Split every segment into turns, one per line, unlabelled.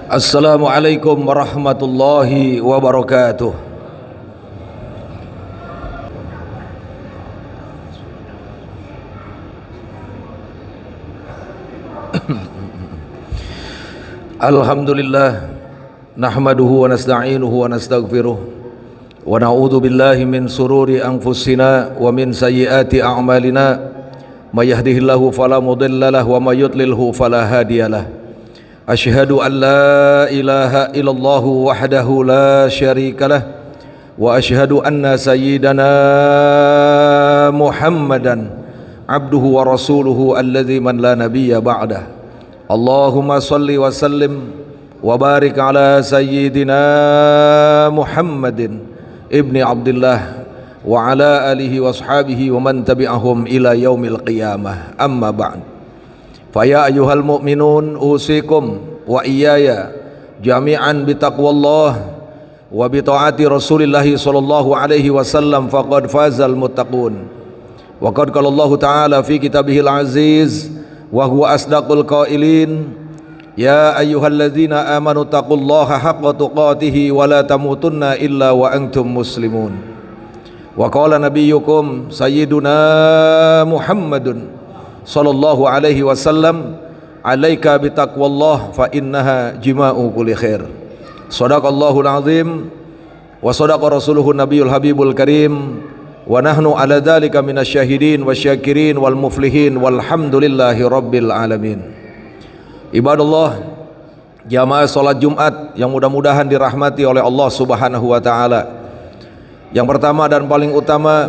Assalamualaikum warahmatullahi wabarakatuh. Alhamdulillah, nahmaduhu wa nasta'inuhu wa nastaghfiruh wa na'udzu billahi min sururi anfusina wa min sayyiati a'malina may yahdihillahu fala mudilla lahu wa may yudlilhu fala hadiyalah. Asyhadu an la ilaha illallah wahdahu la syarikalah wa asyhadu anna sayyidana Muhammadan abduhu wa rasuluhu alladzi man la nabiyya ba'dah. Allahumma salli wa sallim wa barik ala sayyidina Muhammadin ibni Abdullah wa ala alihi wa ashabihi wa man tabi'ahum ila yaumil qiyamah. Amma ba'd. Faya ayyuhal mu'minun usikum wa iyaya jami'an bitaqwallah wa bita'ati Rasulillahi sallallahu alaihi wasallam faqad fazal muttaqun. Wa qad qala Allah ta'ala fi kitabihil aziz wa huwa asdaqul qailin ya ayyuhalladzina amanu taqullaha haqqa tuqatih wa la tamutunna illa wa antum muslimun. Wa qala nabiyyukum sayyiduna Muhammadun sallallahu alaihi wasallam alaika bitaqwallah fa innaha jima'u kulli khair. Shadaqallahul azim wa shadaqa rasuluhun nabiyul habibul karim wa nahnu ala dzalika minasyahidin wasyakirin wal muflihin walhamdulillahi rabbil alamin. Ibadallah, jamaah salat Jumat yang mudah-mudahan dirahmati oleh Allah Subhanahu wa taala. Yang pertama dan paling utama,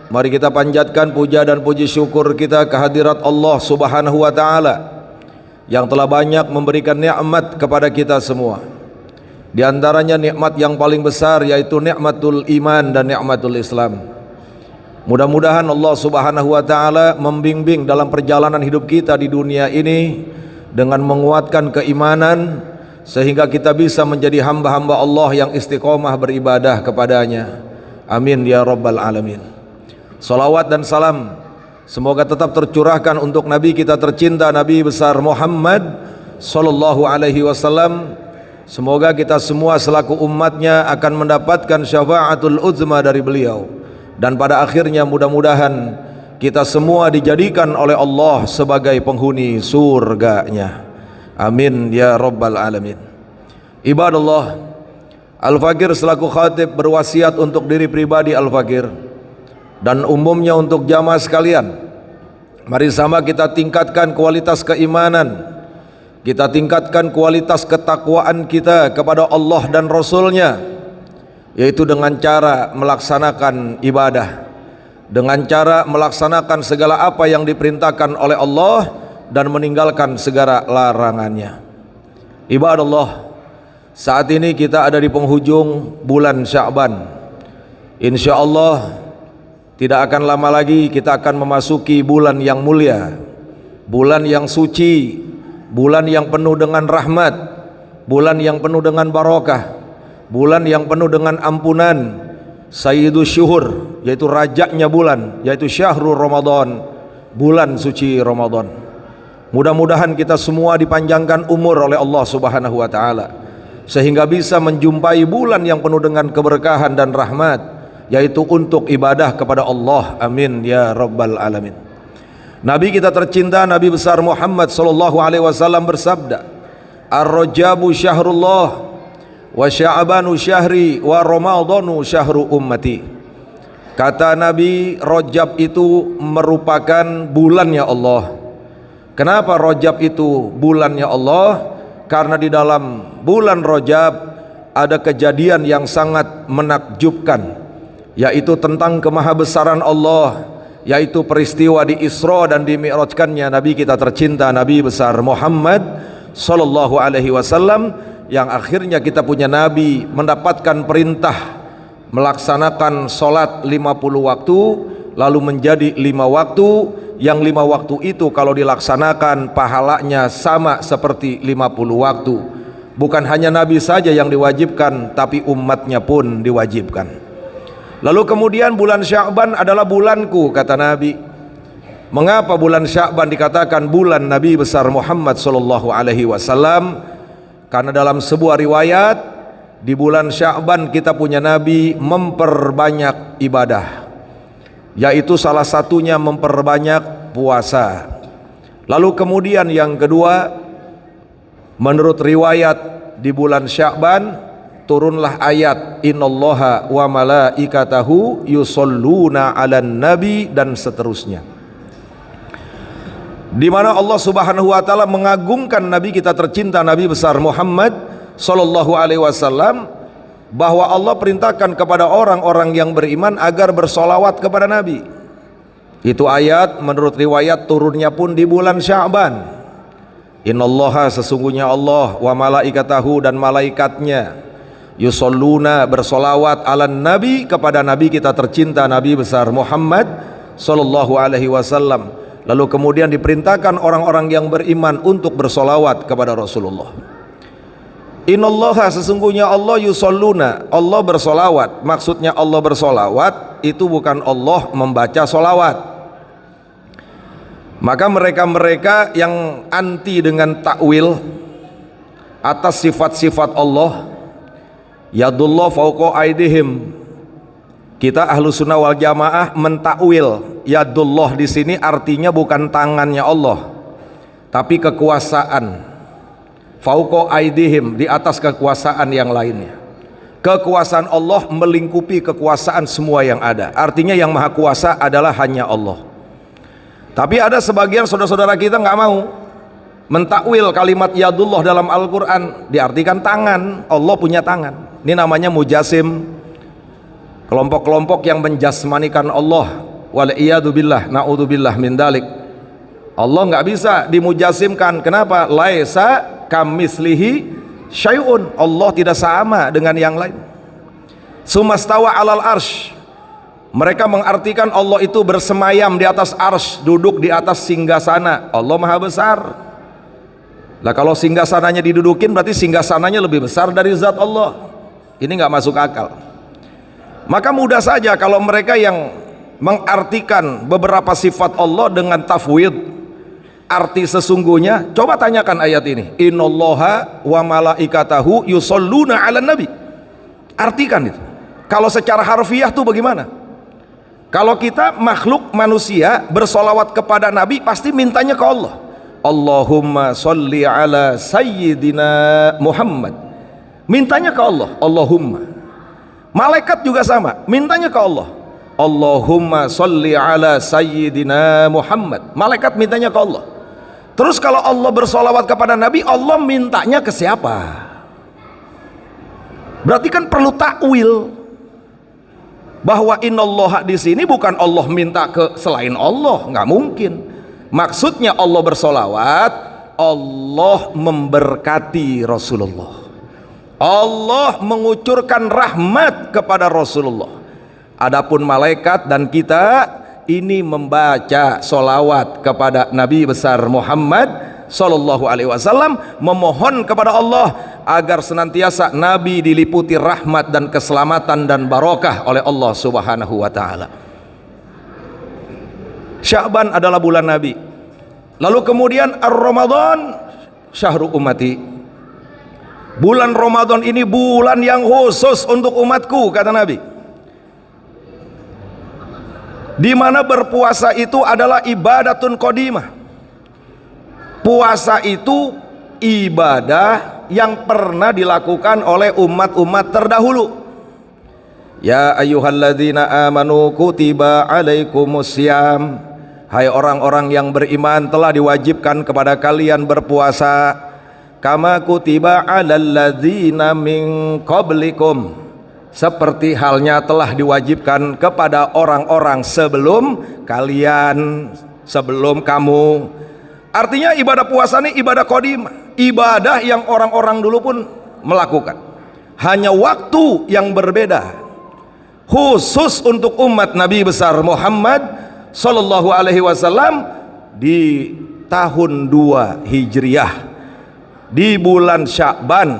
mari kita panjatkan puja dan puji syukur kita kehadirat Allah Subhanahu wa taala yang telah banyak memberikan nikmat kepada kita semua. Di antaranya nikmat yang paling besar yaitu nikmatul iman dan nikmatul Islam. Mudah-mudahan Allah Subhanahu wa taala membimbing dalam perjalanan hidup kita di dunia ini dengan menguatkan keimanan sehingga kita bisa menjadi hamba-hamba Allah yang istiqomah beribadah kepadanya. Amin ya rabbal alamin. Salawat dan salam semoga tetap tercurahkan untuk Nabi kita tercinta, Nabi besar Muhammad sallallahu alaihi wasallam. Semoga kita semua selaku umatnya akan mendapatkan syafaatul uzma dari beliau, dan pada akhirnya mudah-mudahan kita semua dijadikan oleh Allah sebagai penghuni surganya. Amin ya rabbal alamin. Ibadallah, Al-Fakir selaku khatib berwasiat untuk diri pribadi Al-Fakir dan umumnya untuk jamaah sekalian, mari sama kita tingkatkan kualitas keimanan, kita tingkatkan kualitas ketakwaan kita kepada Allah dan Rasulnya, yaitu dengan cara melaksanakan ibadah, dengan cara melaksanakan segala apa yang diperintahkan oleh Allah dan meninggalkan segala larangannya. Ibadallah, saat ini kita ada di penghujung bulan Sya'ban. InsyaAllah tidak akan lama lagi kita akan memasuki bulan yang mulia, bulan yang suci, bulan yang penuh dengan rahmat, bulan yang penuh dengan barakah, bulan yang penuh dengan ampunan, sayyidus syuhur, yaitu rajaknya bulan, yaitu syahrul Ramadan, bulan suci Ramadan. Mudah-mudahan kita semua dipanjangkan umur oleh Allah Subhanahu wa taala sehingga bisa menjumpai bulan yang penuh dengan keberkahan dan rahmat, yaitu untuk ibadah kepada Allah. Amin ya rabbal alamin. Nabi kita tercinta, Nabi besar Muhammad sallallahu alaihi wasallam bersabda, ar-rajabu syahrullah wa sya'banu syahri wa ramadhanu syahru ummati. Kata Nabi, Rajab itu merupakan bulannya Allah. Kenapa Rajab itu bulannya Allah? Karena di dalam bulan Rajab ada kejadian yang sangat menakjubkan, yaitu tentang kemahabesaran Allah, yaitu peristiwa di Isra dan di Mi'rajkannya Nabi kita tercinta, Nabi besar Muhammad sallallahu alaihi wasallam, yang akhirnya kita punya Nabi mendapatkan perintah melaksanakan sholat 50 waktu lalu menjadi 5 waktu, yang 5 waktu itu kalau dilaksanakan pahalanya sama seperti 50 waktu. Bukan hanya Nabi saja yang diwajibkan, tapi umatnya pun diwajibkan. Lalu kemudian bulan Sya'ban adalah bulanku, kata Nabi. Mengapa bulan Sya'ban dikatakan bulan Nabi besar Muhammad sallallahu alaihi wasallam? Karena dalam sebuah riwayat di bulan Sya'ban kita punya Nabi memperbanyak ibadah, yaitu salah satunya memperbanyak puasa. Lalu kemudian yang kedua, menurut riwayat di bulan Sya'ban turunlah ayat innallaha wa malaikatahu yusholluna 'alan nabi dan seterusnya, di mana Allah Subhanahu wa taala mengagungkan nabi kita tercinta Nabi besar Muhammad sallallahu alaihi wasallam, bahwa Allah perintahkan kepada orang-orang yang beriman agar bersolawat kepada Nabi. Itu ayat menurut riwayat turunnya pun di bulan Sya'ban. Innallaha, sesungguhnya Allah, wa malaikatahu, dan malaikatnya, yusholluna, bersolawat, alan nabi, kepada nabi kita tercinta Nabi besar Muhammad sallallahu alaihi wasallam. Lalu kemudian diperintahkan orang-orang yang beriman untuk bersolawat kepada Rasulullah. Innallaha, sesungguhnya Allah, yusholluna, Allah bersolawat. Maksudnya Allah bersolawat itu bukan Allah membaca solawat. Maka mereka-mereka yang anti dengan takwil atas sifat-sifat Allah, yadullah fauqa aidihim, kita ahlu sunnah wal jamaah mentakwil yadullah di sini artinya bukan tangannya Allah, tapi kekuasaan. Fauqa aidihim, di atas kekuasaan yang lainnya. Kekuasaan Allah melingkupi kekuasaan semua yang ada. Artinya yang maha kuasa adalah hanya Allah. Tapi ada sebagian saudara-saudara kita nggak mau mentakwil kalimat yadullah dalam Al-Quran, diartikan tangan. Allah punya tangan. Ini namanya mujasim, kelompok-kelompok yang menjasmanikan Allah. Wal'iyadu billah, na'udzubillah min dalik. Allah nggak bisa dimujasimkan. Kenapa? Laisa kamislihi syai'un, Allah tidak sama dengan yang lain. Sumastawa alal arsh, mereka mengartikan Allah itu bersemayam di atas arsh, duduk di atas singgasana. Allah maha besar. Lah kalau singgasananya didudukin berarti singgasananya lebih besar dari zat Allah. Ini nggak masuk akal. Maka mudah saja kalau mereka yang mengartikan beberapa sifat Allah dengan tafwid, arti sesungguhnya, coba tanyakan ayat ini, innallaha wa malaikatahu yusholluna 'alan nabi. Artikan itu. Kalau secara harfiah tuh bagaimana? Kalau kita makhluk manusia bersolawat kepada Nabi pasti mintanya ke Allah. Allahumma sholli ala sayyidina Muhammad. Mintanya ke Allah, Allahumma. Malaikat juga sama, mintanya ke Allah. Allahumma sholli ala sayyidina Muhammad. Malaikat mintanya ke Allah. Terus kalau Allah bersolawat kepada Nabi, Allah mintanya ke siapa? Berarti kan perlu takwil bahwa innallaha di sini bukan Allah minta ke selain Allah, nggak mungkin. Maksudnya Allah bersolawat, Allah memberkati Rasulullah, Allah mengucurkan rahmat kepada Rasulullah. Adapun malaikat dan kita ini membaca solawat kepada Nabi besar Muhammad sallallahu alaihi wasallam, memohon kepada Allah agar senantiasa Nabi diliputi rahmat dan keselamatan dan barokah oleh Allah Subhanahu wa taala. Sya'ban adalah bulan Nabi. Lalu kemudian Ar-Ramadan syahrul ummati. Bulan Ramadan ini bulan yang khusus untuk umatku, kata Nabi. Di mana berpuasa itu adalah ibadatun qadimah. Puasa itu ibadah yang pernah dilakukan oleh umat-umat terdahulu. Ya ayyuhalladzina amanu kutiba alaikumusiyam, hai orang-orang yang beriman, telah diwajibkan kepada kalian berpuasa, kama kutiba alal ladzina min qablikum, seperti halnya telah diwajibkan kepada orang-orang sebelum kalian, sebelum kamu. Artinya ibadah puasa ini ibadah qadimah, ibadah yang orang-orang dulu pun melakukan, hanya waktu yang berbeda. Khusus untuk umat Nabi besar Muhammad sallallahu alaihi wasallam di tahun 2 Hijriah, di bulan Sya'ban,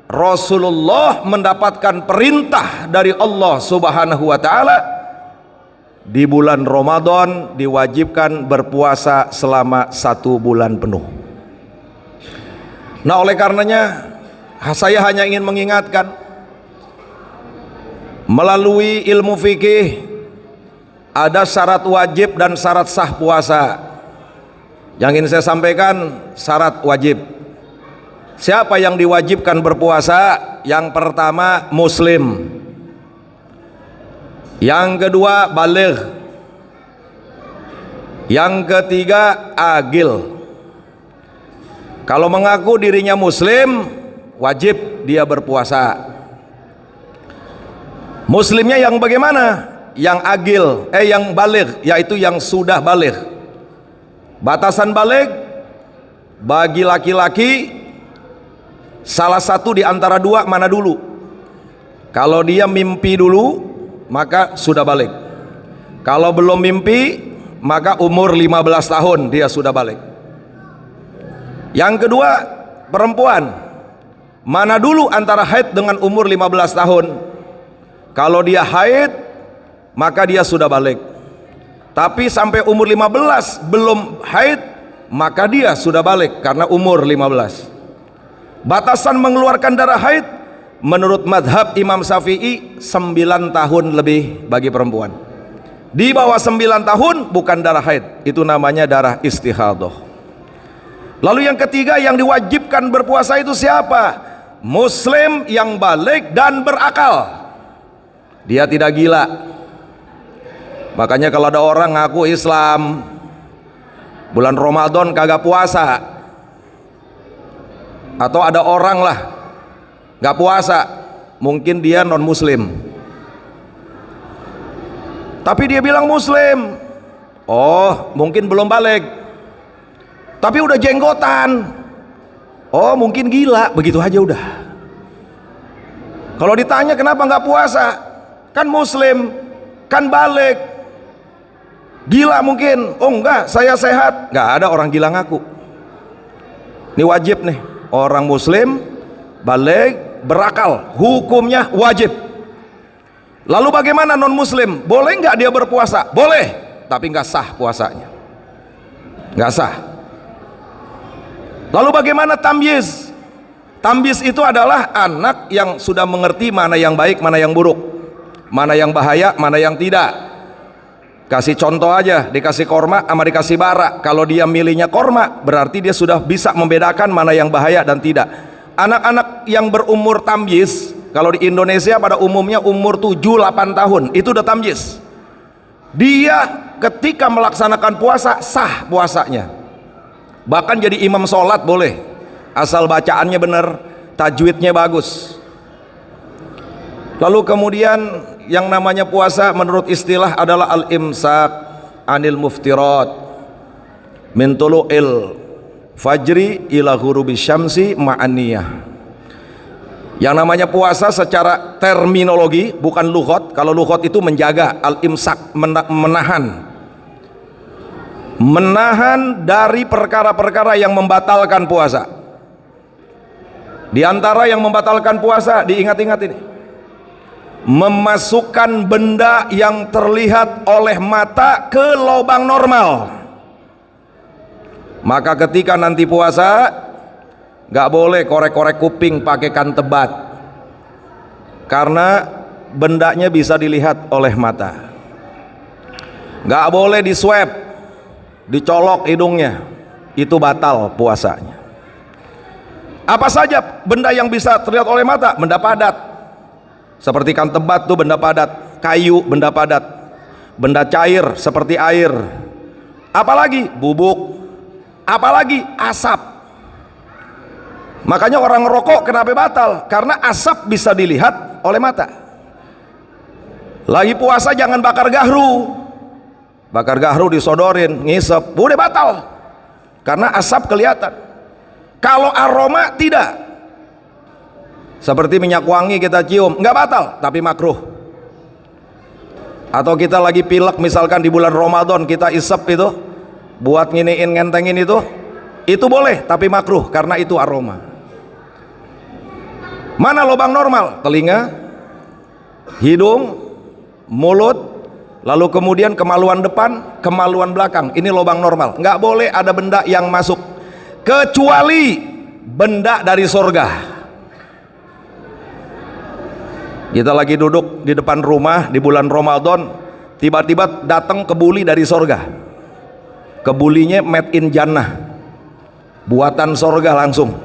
Rasulullah mendapatkan perintah dari Allah Subhanahu wa taala di bulan Ramadan diwajibkan berpuasa selama 1 bulan penuh. Nah, oleh karenanya saya hanya ingin mengingatkan, melalui ilmu fikih ada syarat wajib dan syarat sah puasa. Yang ingin saya sampaikan, syarat wajib. Siapa yang diwajibkan berpuasa? Yang pertama muslim, yang kedua baligh, yang ketiga agil. Kalau mengaku dirinya muslim, wajib dia berpuasa. Muslimnya yang bagaimana? Yang agil, yang baligh, yaitu yang sudah baligh. Batasan baligh bagi laki-laki salah satu di antara dua mana dulu. Kalau dia mimpi dulu, maka sudah balik. Kalau belum mimpi, maka umur 15 tahun dia sudah balik. Yang kedua, perempuan. Mana dulu antara haid dengan umur 15 tahun? Kalau dia haid, maka dia sudah balik. Tapi sampai umur 15 belum haid, maka dia sudah balik karena umur 15. Batasan mengeluarkan darah haid menurut madhab Imam Syafi'i 9 tahun lebih bagi perempuan. Di bawah 9 tahun bukan darah haid, itu namanya darah istihadah. Lalu yang ketiga yang diwajibkan berpuasa itu siapa? Muslim yang balik dan berakal. Dia tidak gila. Makanya kalau ada orang ngaku Islam, bulan Ramadan kagak puasa, atau ada orang lah nggak puasa, mungkin dia non muslim, tapi dia bilang muslim. Oh, mungkin belum balik, tapi udah jenggotan. Oh, mungkin gila. Begitu aja udah. Kalau ditanya kenapa nggak puasa, kan muslim, kan balik, gila mungkin. Oh enggak, saya sehat. Nggak ada orang gila ngaku. Ini wajib nih, orang muslim balik berakal, hukumnya wajib. Lalu bagaimana non muslim? Boleh nggak dia berpuasa? Boleh, tapi nggak sah puasanya, nggak sah. Lalu bagaimana tamyiz? Tamyiz itu adalah anak yang sudah mengerti mana yang baik, mana yang buruk, mana yang bahaya, mana yang tidak. Kasih contoh aja, dikasih korma sama dikasih bara. Kalau dia milihnya korma, berarti dia sudah bisa membedakan mana yang bahaya dan tidak. Anak-anak yang berumur tamyiz, kalau di Indonesia pada umumnya umur 7-8 tahun, itu udah tamyiz. Dia ketika melaksanakan puasa, sah puasanya. Bahkan jadi imam sholat boleh, asal bacaannya benar, tajwidnya bagus. Lalu kemudian yang namanya puasa menurut istilah adalah al-imsak anil muftirat min tulu'il fajri ila ghurubi syamsi ma'aniyah. Yang namanya puasa secara terminologi, bukan lughat. Kalau lughat itu menjaga, al-imsak menahan dari perkara-perkara yang membatalkan puasa. Di antara yang membatalkan puasa, diingat-ingat ini, memasukkan benda yang terlihat oleh mata ke lubang normal. Maka ketika nanti puasa, gak boleh korek-korek kuping pakai kantebat, karena bendanya bisa dilihat oleh mata. Gak boleh di swab, dicolok hidungnya, itu batal puasanya. Apa saja benda yang bisa terlihat oleh mata? Benda padat, seperti kantebat tuh benda padat, kayu benda padat, benda cair seperti air, apalagi bubuk, apalagi asap. Makanya orang ngerokok kenapa batal? Karena asap bisa dilihat oleh mata. Lagi puasa jangan bakar gahru. Bakar gahru disodorin, ngisep, udah batal, karena asap kelihatan. Kalau aroma tidak, seperti minyak wangi kita cium, nggak batal, tapi makruh. Atau kita lagi pilek misalkan di bulan Ramadan, kita isep itu buat nginiin ngentengin itu boleh, tapi makruh karena itu aroma. Mana lubang normal? Telinga, hidung, mulut, Lalu kemudian kemaluan depan, kemaluan belakang, ini lubang normal. Nggak boleh ada benda yang masuk kecuali benda dari surga. Kita lagi duduk di depan rumah di bulan Ramadan, tiba-tiba datang kebuli dari surga. Kebulinya made in Jannah, buatan surga langsung.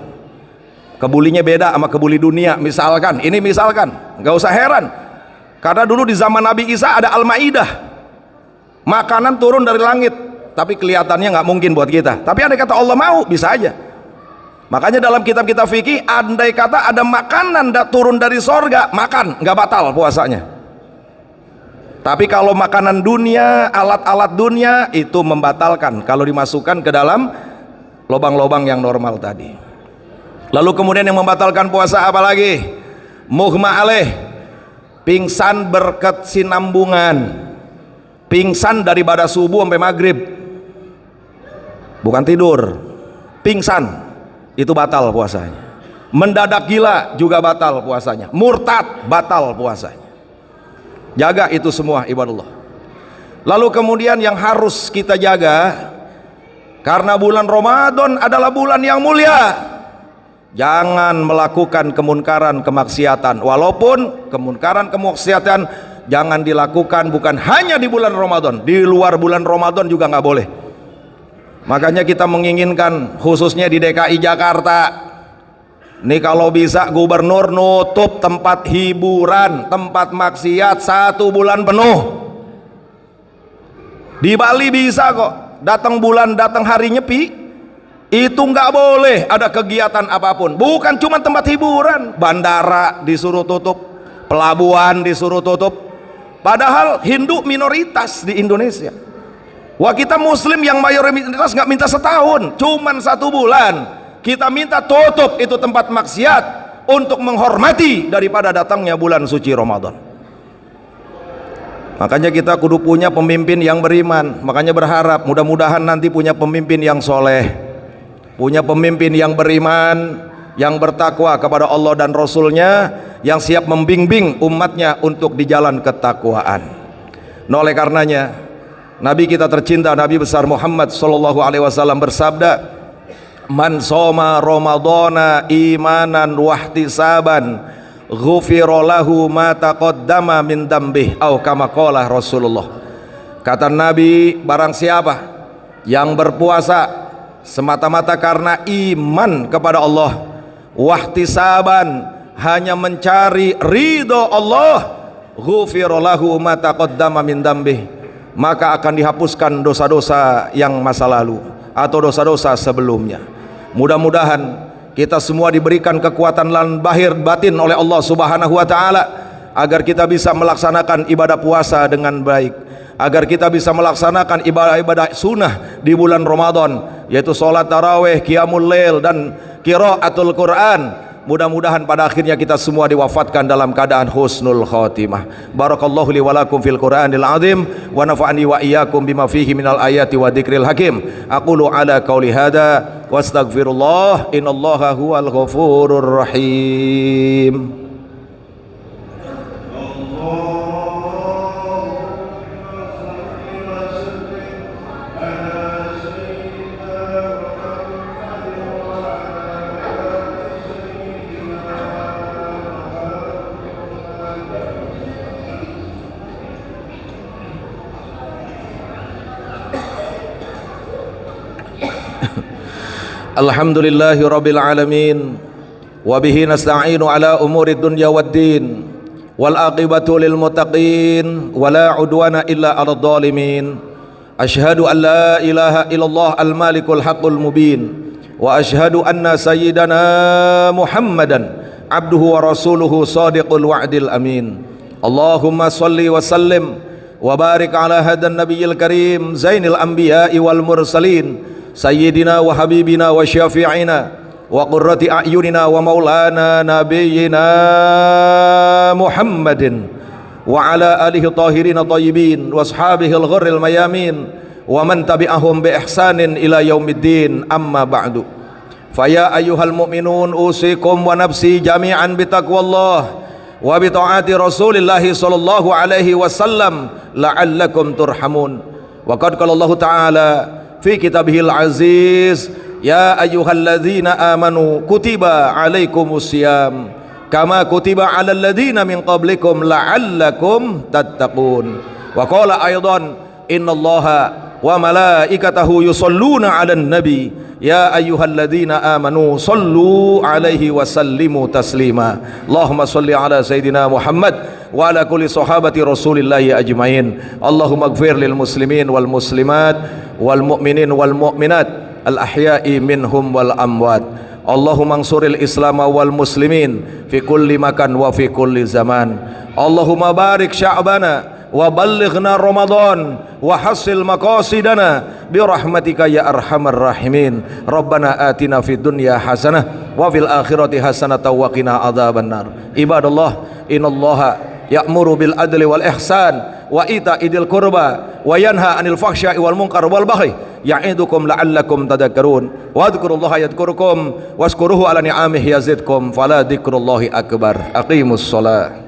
Kebulinya beda sama kebuli dunia. Misalkan, ini misalkan, nggak usah heran, karena dulu di zaman Nabi Isa ada Al-Maidah, makanan turun dari langit, tapi kelihatannya nggak mungkin buat kita. Tapi andai kata Allah mau, bisa aja. Makanya dalam kitab-kitab fikih, andai kata ada makanan turun dari sorga, makan, nggak batal puasanya. Tapi kalau makanan dunia, alat-alat dunia, itu membatalkan kalau dimasukkan ke dalam lubang-lubang yang normal tadi. Lalu kemudian yang membatalkan puasa apa lagi? Mughma alaih, pingsan berkesinambungan, pingsan dari pada subuh sampai maghrib, bukan tidur, pingsan, itu batal puasanya. Mendadak gila juga batal puasanya. Murtad batal puasanya. Jaga itu semua ibadallah. Lalu kemudian yang harus kita jaga, karena bulan Ramadan adalah bulan yang mulia, jangan melakukan kemunkaran kemaksiatan. Walaupun kemunkaran kemaksiatan jangan dilakukan bukan hanya di bulan Ramadan, di luar bulan Ramadan juga nggak boleh. Makanya kita menginginkan khususnya di DKI Jakarta nih, kalau bisa gubernur nutup tempat hiburan, tempat maksiat 1 bulan penuh. Di Bali bisa kok, datang hari Nyepi itu nggak boleh ada kegiatan apapun, bukan cuma tempat hiburan, bandara disuruh tutup, pelabuhan disuruh tutup, padahal Hindu minoritas di Indonesia. Wah, kita Muslim yang mayoritas nggak minta setahun, cuman 1 bulan kita minta tutup itu tempat maksiat untuk menghormati daripada datangnya bulan suci Ramadan. Makanya kita kudu punya pemimpin yang beriman. Makanya berharap mudah-mudahan nanti punya pemimpin yang soleh, punya pemimpin yang beriman, yang bertakwa kepada Allah dan Rasulnya, yang siap membimbing umatnya untuk di jalan ketakwaan. Nah, oleh karenanya Nabi kita tercinta, Nabi besar Muhammad sallallahu alaihi wasallam bersabda, man soma ramadhana imanan wahtisaban ghufira lahu ma taqaddama min dambih, au kama qala Rasulullah. Kata Nabi, barang siapa yang berpuasa semata-mata karena iman kepada Allah, wahtisaban, hanya mencari ridho Allah, ghufira lahu ma taqaddama min dambih, maka akan dihapuskan dosa-dosa yang masa lalu atau dosa-dosa sebelumnya. Mudah-mudahan kita semua diberikan kekuatan lahir batin oleh Allah Subhanahu wa taala agar kita bisa melaksanakan ibadah puasa dengan baik, agar kita bisa melaksanakan ibadah-ibadah sunnah di bulan Ramadan, yaitu sholat tarawih, qiyamul lail, dan qiraatul Quran. Mudah-mudahan pada akhirnya kita semua diwafatkan dalam keadaan husnul khatimah. Barakallahu li wa lakum fil Qur'anil azim wa nafa'ani wa iyyakum bima fihi minal ayati wa dzikril hakim. Aqulu ala qauli hada wa astaghfirullah, innallaha huwal ghafurur rahim. Alhamdulillahi rabbil alamin, wa bihi nasta'inu ala umuri dunya waddin, wal aqibatu lil muttaqin, wa la udwana illa 'alal zalimin. Asyhadu an la ilaha illallah al malikul haqqul mubin, wa asyhadu anna sayyidana Muhammadan abduhu wa rasuluhu sadiqul wa'dil amin. Allahumma salli wa sallim wa barik ala hadan nabiyil karim zainil anbiya'i wal mursalin sayyidina wa habibina wa syafi'ina wa qurrati a'yunina wa maulana nabiyyina Muhammadin wa ala alihi tahirin tayyibin wa ashabihi al-ghurril mayamin wa man tabi'ahum bi ihsanin ila yaumiddin, amma ba'du. Fa ya ayyuhal mu'minun usikum wa nafsi jami'an bi taqwallah wa bi ta'ati Rasulillah sallallahu alaihi wasallam la'allakum turhamun. Wa qad qala Allah Ta'ala fi kitabihil aziz, ya ayyuhalladzina amanu kutiba alaikumusiyam kama kutiba alal ladzina min qablikum la'allakum tattaqun. Wa qala aidan innallaha wa malaikatahu yusholluna 'alan nabi ya ayyuhalladzina amanu shollu 'alaihi wa sallimu taslima. Allahumma sholli ala sayidina Muhammad wa ala kulli sahabati Rasulillahi ajmain. Allahumma ighfir lil muslimin wal muslimat wal mu'minin wal mu'minat al ahya'i minhum wal amwat. Allahumma ansuril islam wal muslimin fi kulli makan wa fi kulli zaman. Allahumma barik sya'bana wa ballighna Ramadan wa hasil maqasidana bi rahmatika ya arhamar rahimin. Rabbana atina fid dunya hasanah wa fil akhirati hasanah wa qina adzabannar. Ibadallah, innallaha ya'muru bil adli wal ihsan wa ita'idil qurba wa yanha 'anil fahsya'i wal munkar wal baghi ya'idukum la'allakum tadhakkarun. Wa dzkurullaha yadhkurukum washkuruhu ala ni'amihi yazidkum fala dzikrullahi akbar. Aqimus shalah.